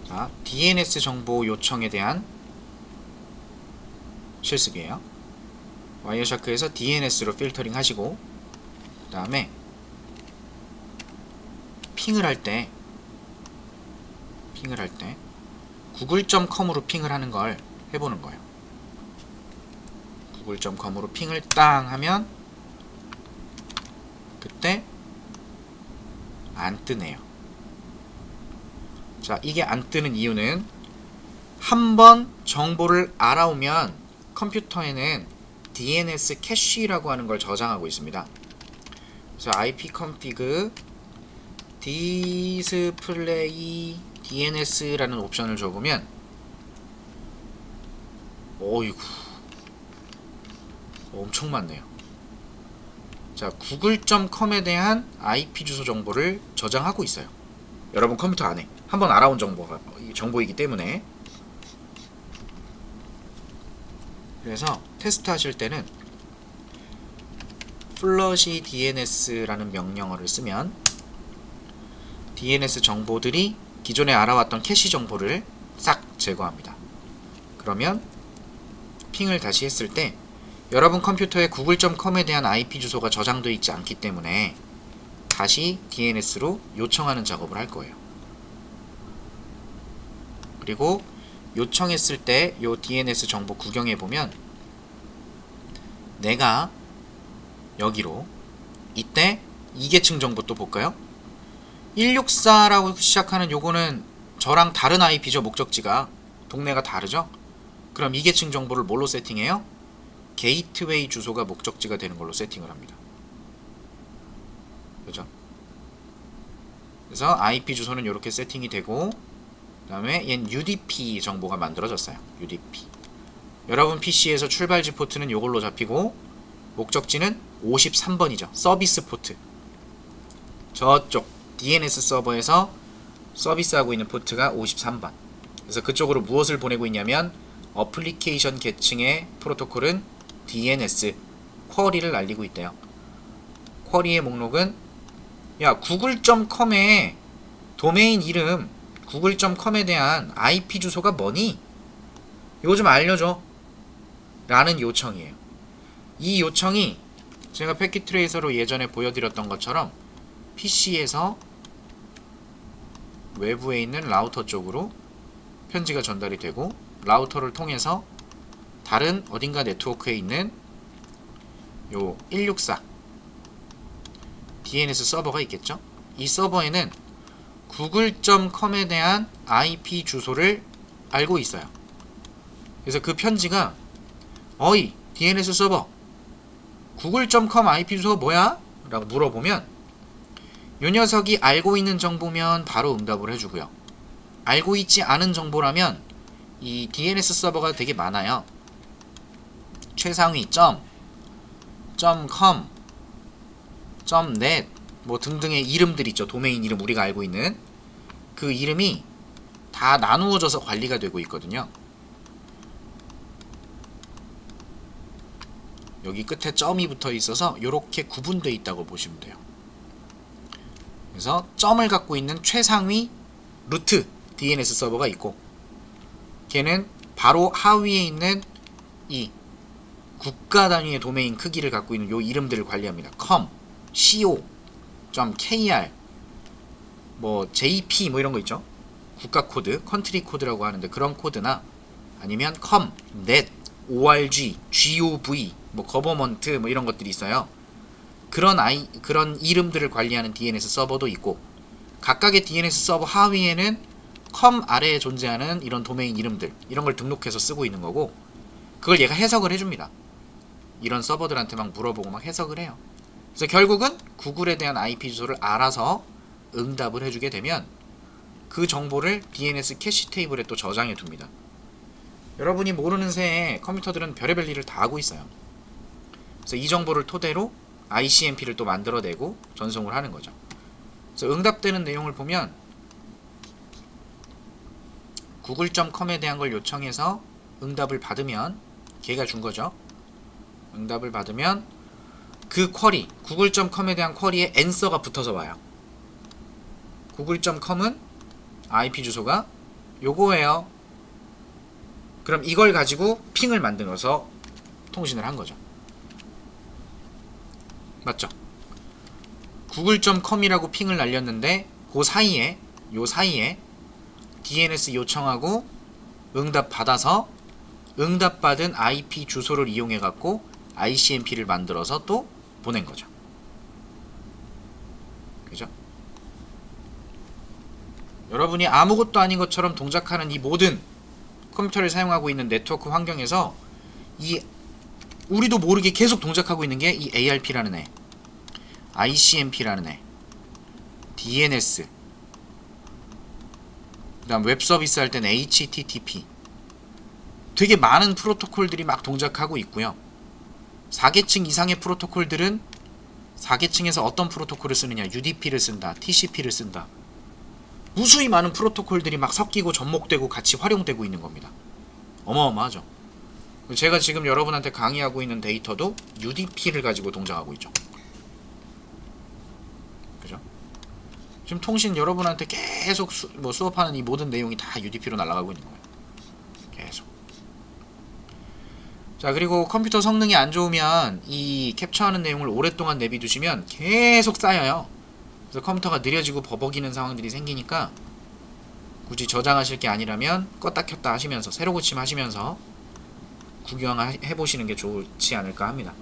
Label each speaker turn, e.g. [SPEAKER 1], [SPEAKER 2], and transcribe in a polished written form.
[SPEAKER 1] 자, DNS 정보 요청에 대한 실습이에요. 와이어샤크에서 DNS로 필터링 하시고, 그 다음에 핑을 할 때 google.com으로 핑을 하는 걸 해보는 거예요. google.com으로 핑을 땅 하면 그때 안 뜨네요. 자, 이게 안 뜨는 이유는 한번 정보를 알아오면 컴퓨터에는 DNS 캐시라고 하는 걸 저장하고 있습니다. 그래서 ipconfig display DNS라는 옵션을 적으면 어이구 엄청 많네요. 자, google.com에 대한 IP 주소 정보를 저장하고 있어요. 여러분 컴퓨터 안에 한번 알아온 정보이기 때문에. 그래서 테스트 하실 때는 flush DNS라는 명령어를 쓰면 DNS 정보들이 기존에 알아왔던 캐시 정보를 싹 제거합니다. 그러면 핑을 다시 했을 때 여러분 컴퓨터에 google.com에 대한 IP 주소가 저장되어 있지 않기 때문에 다시 DNS로 요청하는 작업을 할 거예요. 그리고 요청했을 때 이 DNS 정보 구경해 보면 내가 여기로 이때 2계층 정보 또 볼까요? 164라고 시작하는 요거는 저랑 다른 IP죠. 목적지가 동네가 다르죠. 그럼 2계층 정보를 뭘로 세팅해요? 게이트웨이 주소가 목적지가 되는 걸로 세팅을 합니다. 그죠? 그래서 IP 주소는 이렇게 세팅이 되고, 그 다음에 얜 UDP 정보가 만들어졌어요. UDP. 여러분 PC에서 출발지 포트는 이걸로 잡히고, 목적지는 53번이죠. 서비스 포트. 저쪽 DNS 서버에서 서비스하고 있는 포트가 53번. 그래서 그쪽으로 무엇을 보내고 있냐면 어플리케이션 계층의 프로토콜은 DNS 쿼리를 날리고 있대요. 쿼리의 목록은 야, google.com의 도메인 이름, google.com에 대한 IP 주소가 뭐니? 이거 좀 알려줘 라는 요청이에요. 이 요청이 제가 패킷트레이서로 예전에 보여드렸던 것처럼 PC에서 외부에 있는 라우터 쪽으로 편지가 전달이 되고, 라우터를 통해서 다른 어딘가 네트워크에 있는 요 164 DNS 서버가 있겠죠. 이 서버에는 google.com에 대한 IP 주소를 알고 있어요. 그래서 그 편지가 어이 DNS 서버 google.com IP 주소가 뭐야? 라고 물어보면 요 녀석이 알고 있는 정보면 바로 응답을 해주고요. 알고 있지 않은 정보라면 이 DNS 서버가 되게 많아요. 최상위 .com, .net 뭐 등등의 이름들 있죠. 도메인 이름 우리가 알고 있는 그 이름이 다 나누어져서 관리가 되고 있거든요. 여기 끝에 점이 붙어 있어서 이렇게 구분되어 있다고 보시면 돼요. 그래서 점을 갖고 있는 최상위 루트 DNS 서버가 있고, 걔는 바로 하위에 있는 이 국가 단위의 도메인 크기를 갖고 있는 요 이름들을 관리합니다. com, co, .kr, 뭐 jp 뭐 이런 거 있죠. 국가 코드, 컨트리 코드라고 하는데 그런 코드나 아니면 com, net, org, gov, 뭐 government 뭐 이런 것들이 있어요. 그런 이름들을 관리하는 DNS 서버도 있고, 각각의 DNS 서버 하위에는 com 아래에 존재하는 이런 도메인 이름들, 이런 걸 등록해서 쓰고 있는 거고, 그걸 얘가 해석을 해줍니다. 이런 서버들한테 막 물어보고 막 해석을 해요. 그래서 결국은 구글에 대한 IP 주소를 알아서 응답을 해주게 되면 그 정보를 DNS 캐시 테이블에 또 저장해 둡니다. 여러분이 모르는 새에 컴퓨터들은 별의별 일을 다 하고 있어요. 그래서 이 정보를 토대로 ICMP를 또 만들어내고 전송을 하는 거죠. 그래서 응답되는 내용을 보면 google.com에 대한 걸 요청해서 응답을 받으면 걔가 준 거죠. 응답을 받으면 그 쿼리, google.com에 대한 쿼리에 answer가 붙어서 와요. google.com은 IP 주소가 요거예요. 그럼 이걸 가지고 핑을 만들어서 통신을 한 거죠. 맞죠? 구글.com이라고 핑을 날렸는데 그 사이에 요 사이에 DNS 요청하고 응답 받아서 응답 받은 IP 주소를 이용해 갖고 ICMP를 만들어서 또 보낸 거죠. 그죠? 여러분이 아무것도 아닌 것처럼 동작하는 이 모든 컴퓨터를 사용하고 있는 네트워크 환경에서 이 우리도 모르게 계속 동작하고 있는 게 이 ARP라는 애, ICMP라는 애, DNS, 그 다음 웹 서비스 할 때는 HTTP, 되게 많은 프로토콜들이 막 동작하고 있고요. 4계층 이상의 프로토콜들은 4계층에서 어떤 프로토콜을 쓰느냐, UDP를 쓴다, TCP를 쓴다, 무수히 많은 프로토콜들이 막 섞이고 접목되고 같이 활용되고 있는 겁니다. 어마어마하죠. 제가 지금 여러분한테 강의하고 있는 데이터도 UDP를 가지고 동작하고 있죠. 그죠? 지금 통신 여러분한테 계속 수업하는 이 모든 내용이 다 UDP로 날아가고 있는 거예요. 계속. 자, 그리고 컴퓨터 성능이 안 좋으면 이 캡처하는 내용을 오랫동안 내비두시면 계속 쌓여요. 그래서 컴퓨터가 느려지고 버벅이는 상황들이 생기니까 굳이 저장하실 게 아니라면 껐다 켰다 하시면서 새로 고침 하시면서 구경해 보시는 게 좋지 않을까 합니다.